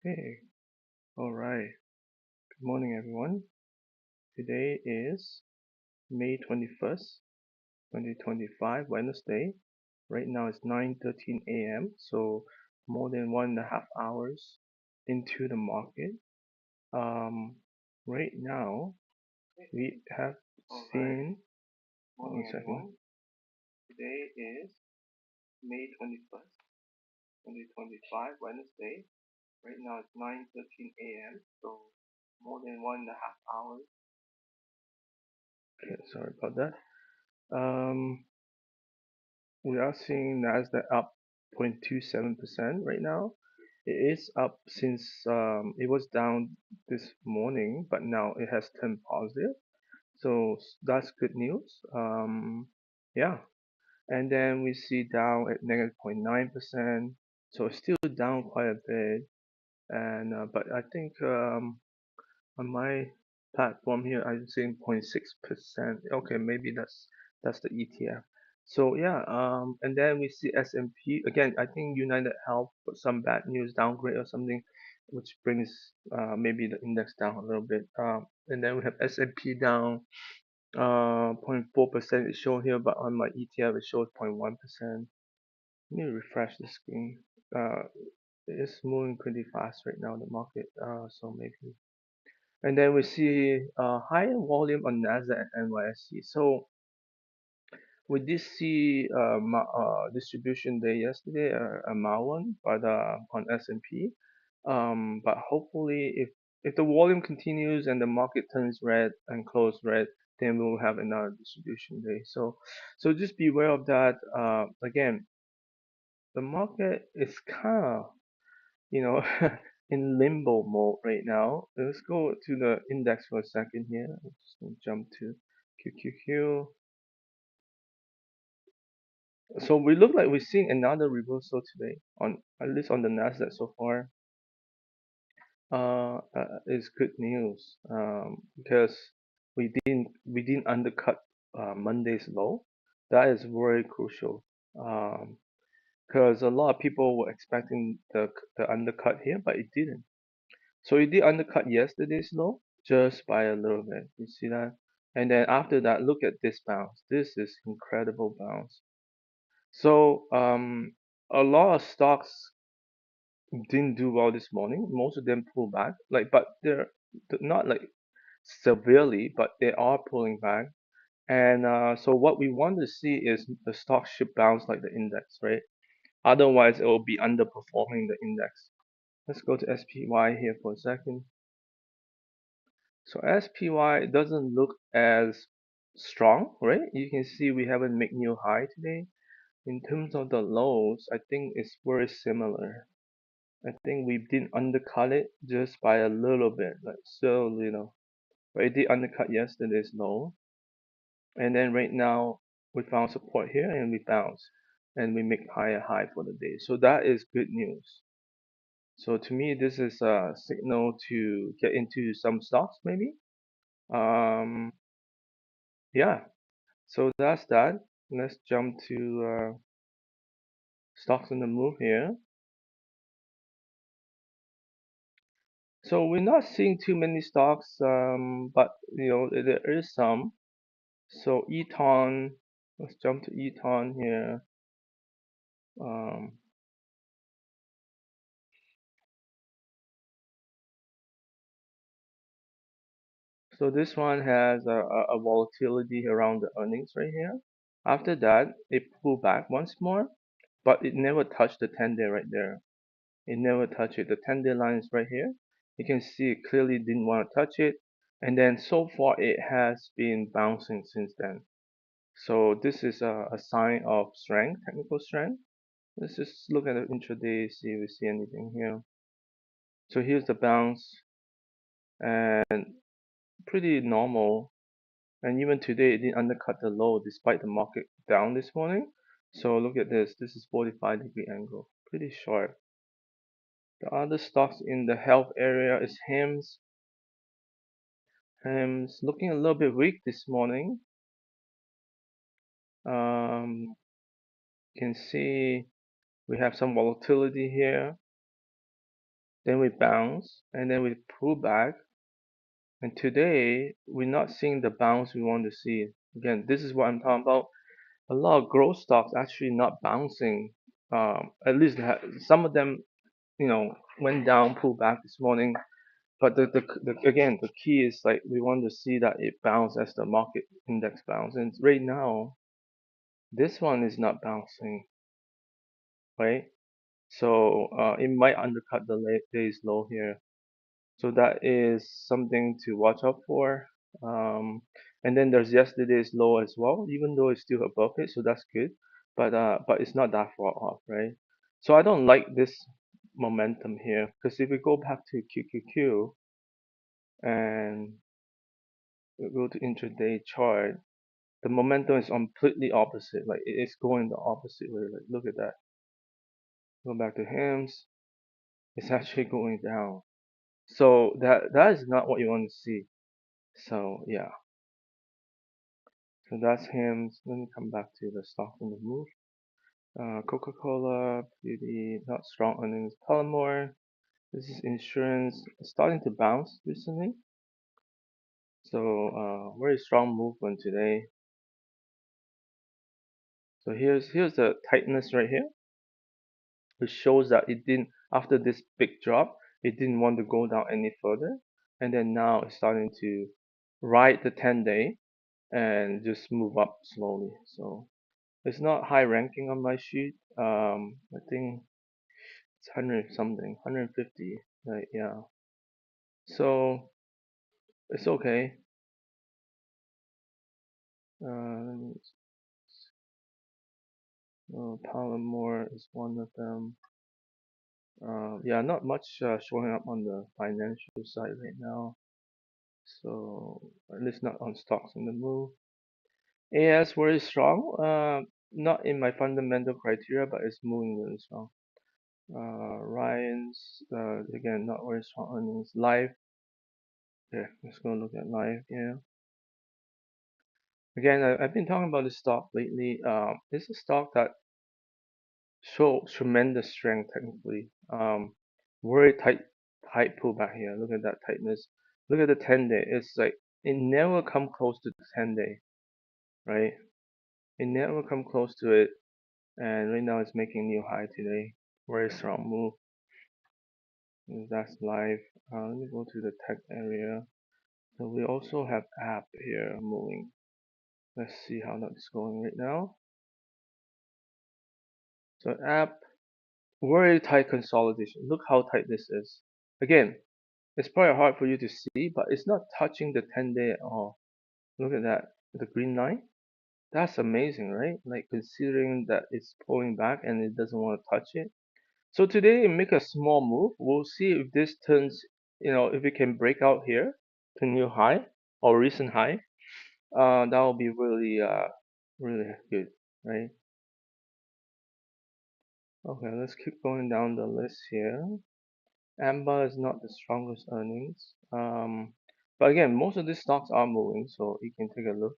Hey, all right. Good morning, everyone. Today is May 21st, 2025, Wednesday. Right now it's 9:13 a.m., so more than 1.5 hours into the market. Um, right now we have seen. One second. Today is May 21st, 2025, Wednesday. Right now it's 9:13 a.m., so more than 1.5 hours. Okay, sorry about that. Um, we are seeing Nasdaq up 0.27% right now. It is up since it was down this morning, but now it has turned positive. So that's good news. Yeah, and then we see down at negative 0.9%. So it's still down quite a bit. And but I think on my platform here, I'm seeing 0.6%. Okay, maybe that's the ETF. So yeah, and then we see S&P again. I think United Health put some bad news downgrade or something, which brings maybe the index down a little bit. And then we have S&P down 0.4% is shown here, but on my ETF it shows 0.1%. Let me refresh the screen. Uh, it's moving pretty fast right now, the market. So maybe. And then we see higher volume on Nasdaq and NYSE. So we did see distribution day yesterday, a mild one, but on S&P. But hopefully, if the volume continues and the market turns red and close red, then we'll have another distribution day. So just be aware of that. Again, the market is kind of you know in limbo mode right now. Let's go to the index for a second here. I'm just gonna jump to QQQ. So we look like we're seeing another reversal today on at least on the Nasdaq so far. Is good news because we didn't undercut Monday's low. That is very crucial. Because a lot of people were expecting the undercut here, but it didn't. So it did undercut yesterday's low just by a little bit. You see that? And then after that, look at this bounce. This is incredible bounce. So a lot of stocks didn't do well this morning. Most of them pulled back. But they're not like severely, but they are pulling back. And so what we want to see is the stock should bounce like the index, right? Otherwise, it will be underperforming the index. Let's go to SPY here for a second. So SPY doesn't look as strong, right? You can see we haven't made new high today. In terms of the lows, I think it's very similar. I think we didn't undercut it just by a little bit, like so little. But it did undercut yesterday's low. And then right now we found support here and we bounce and we make higher high for the day. So that is good news. So to me, this is a signal to get into some stocks maybe. Um, yeah. So that's that. Let's jump to stocks on the move here. So we're not seeing too many stocks, but there is some. So Eton, let's jump to Eton here. Um, so this one has a volatility around the earnings right here. After that, it pulled back once more, but it never touched the 10-day right there. It never touched it. The 10-day line is right here. You can see it clearly didn't want to touch it. And then so far it has been bouncing since then. So this is a sign of strength, technical strength. Let's just look at the intraday, see if we see anything here. So here's the bounce and pretty normal. And even today it didn't undercut the low despite the market down this morning. So look at this. This is 45-degree angle. Pretty short. The other stocks in the health area is HIMS. HIMS looking a little bit weak this morning. You can see we have some volatility here. then we bounce, and then we pull back. And today we're not seeing the bounce we want to see. Again, this is what I'm talking about. A lot of growth stocks actually not bouncing. At least some of them, went down, pulled back this morning. But again, the key is like we want to see that it bounce as the market index bounce. And right now, this one is not bouncing, right? So it might undercut the day's low here. So that is something to watch out for. And then there's yesterday's low as well, even though it's still above it, so that's good. But it's not that far off, right? So I don't like this momentum here because if we go back to QQQ and we go to intraday chart, the momentum is completely opposite. Like it's going the opposite way. Like look at that. Go back to hams. It's actually going down. So that is not what you want to see. So yeah. So that's hams. Let me come back to the stock on the move. Coca-Cola, beauty, not strong earnings. Palomar. This is insurance starting to bounce recently. So very strong movement today. So here's the tightness right here, which shows that it didn't, after this big drop, it didn't want to go down any further, and then now it's starting to ride the 10-day and just move up slowly. So it's not high ranking on my sheet. I think it's 100 something, 150, right? Yeah. So it's okay. Uh, Palomar is one of them. Yeah, not much showing up on the financial side right now. So at least not on stocks in the move. AS very strong. Not in my fundamental criteria, but it's moving really strong. Ryan's again not very strong earnings. Live. Okay, let's go look at live here. Again, I've been talking about this stock lately. It's a stock that shows tremendous strength technically. Very tight pullback here. Look at that tightness. Look at the 10-day. It's like it never come close to the 10-day, right? It never come close to it, and right now it's making new high today. Very strong move. And that's live. Let me go to the tech area. So we also have app here moving. Let's see how that's going right now. So app, very tight consolidation. Look how tight this is. Again, it's probably hard for you to see, but it's not touching the 10-day at all. Look at that, the green line. That's amazing, right? Like considering that it's pulling back and it doesn't want to touch it. So today, make a small move. We'll see if this turns, if it can break out here to new high or recent high. That will be really, really good, right? Okay, let's keep going down the list here. Amber is not the strongest earnings. But again, most of these stocks are moving, so you can take a look.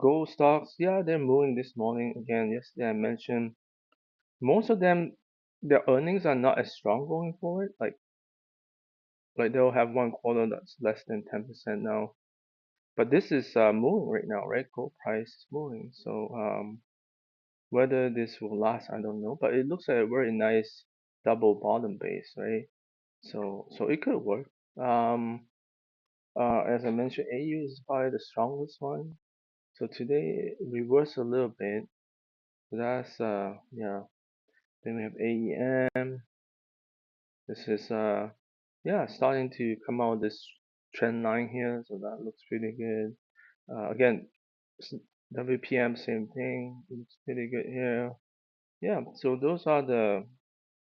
Gold stocks, yeah, they're moving this morning. Again, yesterday I mentioned most of them, their earnings are not as strong going forward. Like they'll have one quarter that's less than 10% now. But this is moving right now, right? Gold price is moving. So whether this will last, I don't know. But it looks like a very nice double bottom base, right? So it could work. Um, as I mentioned, AU is probably the strongest one. So today it reversed a little bit. That's yeah. Then we have AEM. This is yeah, starting to come out this trend line here, so that looks pretty good. Again, WPM same thing, looks pretty good here. Yeah, so those are the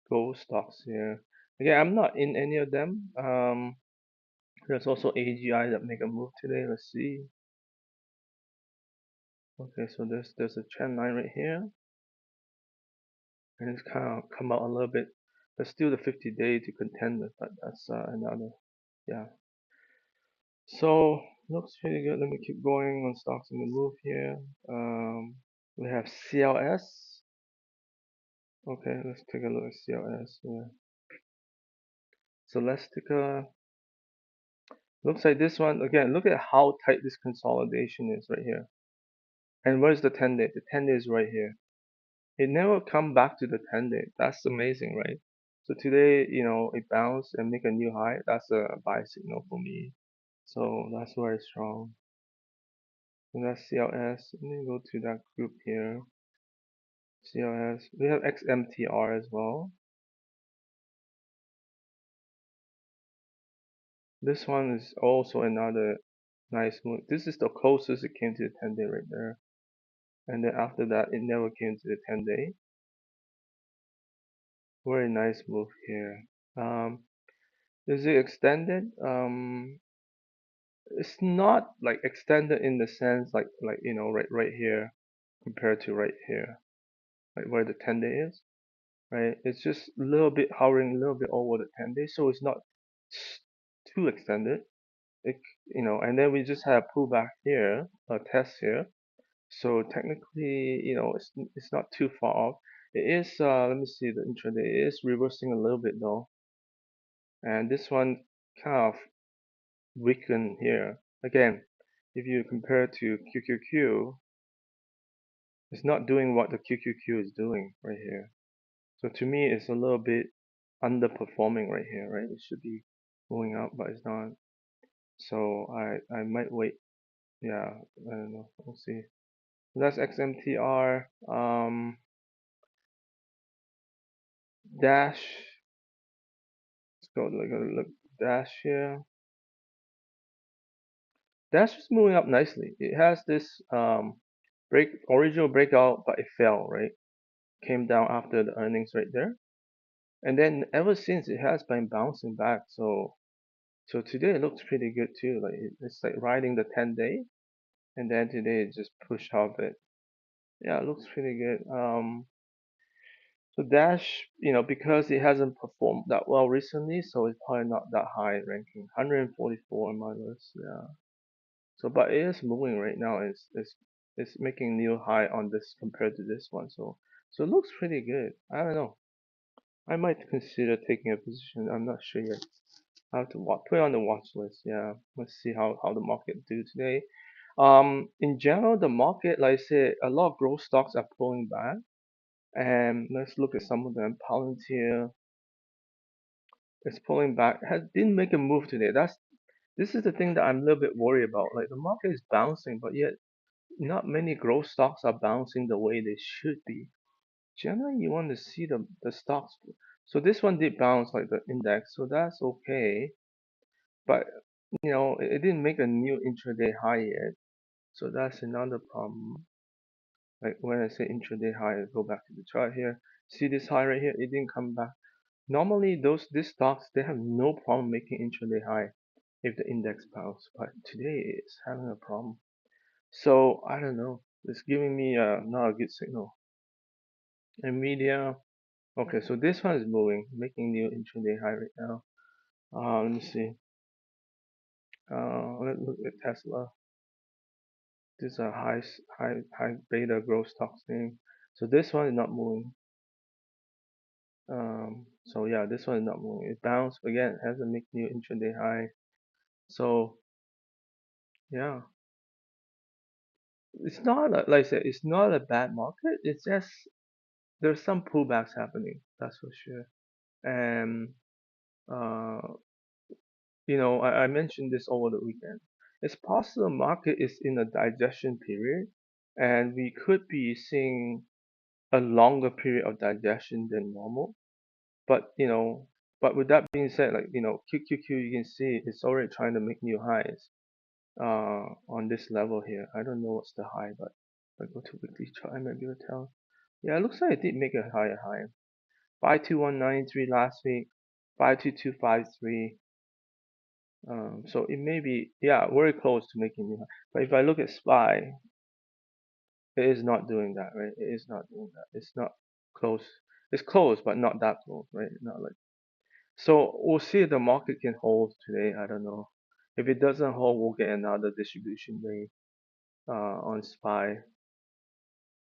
gold stocks here. Again, I'm not in any of them. There's also AGI that make a move today. Let's see. Okay, so there's a trend line right here, and it's kind of come out a little bit. There's still the 50-day to contend with, but that's another, yeah. So looks pretty good. Let me keep going on stocks in the move here. We have CLS. Okay, let's take a look at CLS here. Celestica. Looks like this one again. Look at how tight this consolidation is right here. And where's the 10 day? The 10 day is right here. It never come back to the 10 day. That's amazing, right? So today, it bounced and make a new high. That's a buy signal for me. So that's very strong. And that's CLS. Let me go to that group here. CLS. We have XMTR as well. This one is also another nice move. This is the closest it came to the 10 day right there. And then after that, it never came to the 10 day. Very nice move here. Is it extended? It's not like extended in the sense like right here compared to right here, like where the 10 day is, right? It's just a little bit hovering a little bit over the 10 day, so it's not too extended. It, and then we just have a pullback here, a test here. So technically, it's not too far off. It is, let me see the intraday. It is reversing a little bit though, and this one kind of weakened here. Again, if you compare to QQQ, it's not doing what the QQQ is doing right here. So to me, it's a little bit underperforming right here, right? It should be going up, but it's not. So I might wait. Yeah, I don't know. We'll see. That's XMTR. Dash. Let's go look Dash here. Dash is moving up nicely. It has this original breakout, but it fell, right? Came down after the earnings right there. And then ever since it has been bouncing back. So today it looks pretty good too. Like it's like riding the 10 day, and then today it just pushed off it. Yeah, it looks pretty good. So Dash, because it hasn't performed that well recently, so it's probably not that high ranking. 144 on my list. Yeah. So but it is moving right now. It's making new high on this compared to this one. So it looks pretty good. I don't know. I might consider taking a position. I'm not sure yet. I have to put it on the watch list. Yeah, let's see how the market do today. In general, the market, like I said, a lot of growth stocks are pulling back. And let's look at some of them. Palantir is pulling back. Didn't make a move today. This is the thing that I'm a little bit worried about. Like the market is bouncing, but yet not many growth stocks are bouncing the way they should be. Generally, you want to see the stocks. So this one did bounce like the index, so that's okay. But it didn't make a new intraday high yet, so that's another problem. Like when I say intraday high, I go back to the chart here. See this high right here? It didn't come back. Normally, these stocks they have no problem making intraday high if the index bounce, but today it's having a problem. So I don't know. It's giving me not a good signal. Nvidia. Okay, so this one is moving, making new intraday high right now. Let me see. Let's look at Tesla. These are high beta growth stocks thing. So this one is not moving. So yeah, this one is not moving. It bounced again, hasn't made new intraday high. So yeah, it's not like I said, it's not a bad market. It's just there's some pullbacks happening. That's for sure. And uh, I mentioned this over the weekend. It's possible the market is in a digestion period, and we could be seeing a longer period of digestion than normal. But but with that being said, like QQQ, you can see it's already trying to make new highs on this level here. I don't know what's the high, but if I go to weekly chart, I might be able to tell. Yeah, it looks like it did make a higher high. 52193 last week, 52253. So it may be, yeah, very close to making new high. But if I look at SPY, it is not doing that, right? It is not doing that. It's not close. It's close, but not that close, right? Not like so. We'll see if the market can hold today. I don't know. If it doesn't hold, we'll get another distribution day on SPY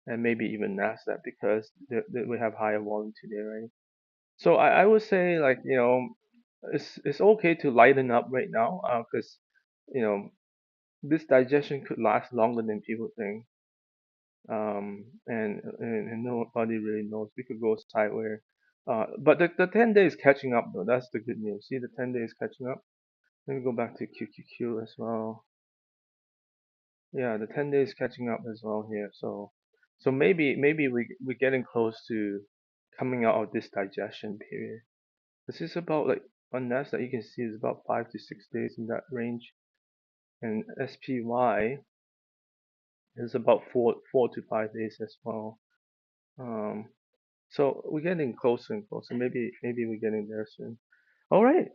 and maybe even Nasdaq because we have higher volume today, right? So I would say like it's okay to lighten up right now, because you know this digestion could last longer than people think. And nobody really knows. We could go sideways. But the 10 days catching up though, that's the good news. See the 10 days catching up. Let me go back to QQQ as well. Yeah, the 10 days catching up as well here. So maybe we're getting close to coming out of this digestion period. This is about like on Nasdaq you can see it's about 5 to 6 days in that range, and SPY is about four to 5 days as well. Um, so we're getting closer and closer. Maybe we're getting there soon. All right.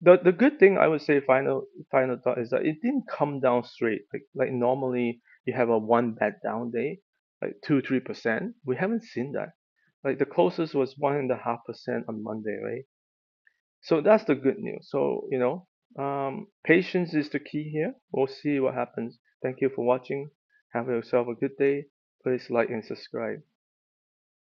The good thing I would say final thought is that it didn't come down straight. Like normally you have a one bad down day, like 2-3%. We haven't seen that. Like the closest was 1.5% on Monday, right? So that's the good news. So patience is the key here. We'll see what happens. Thank you for watching. Have yourself a good day. Please like and subscribe.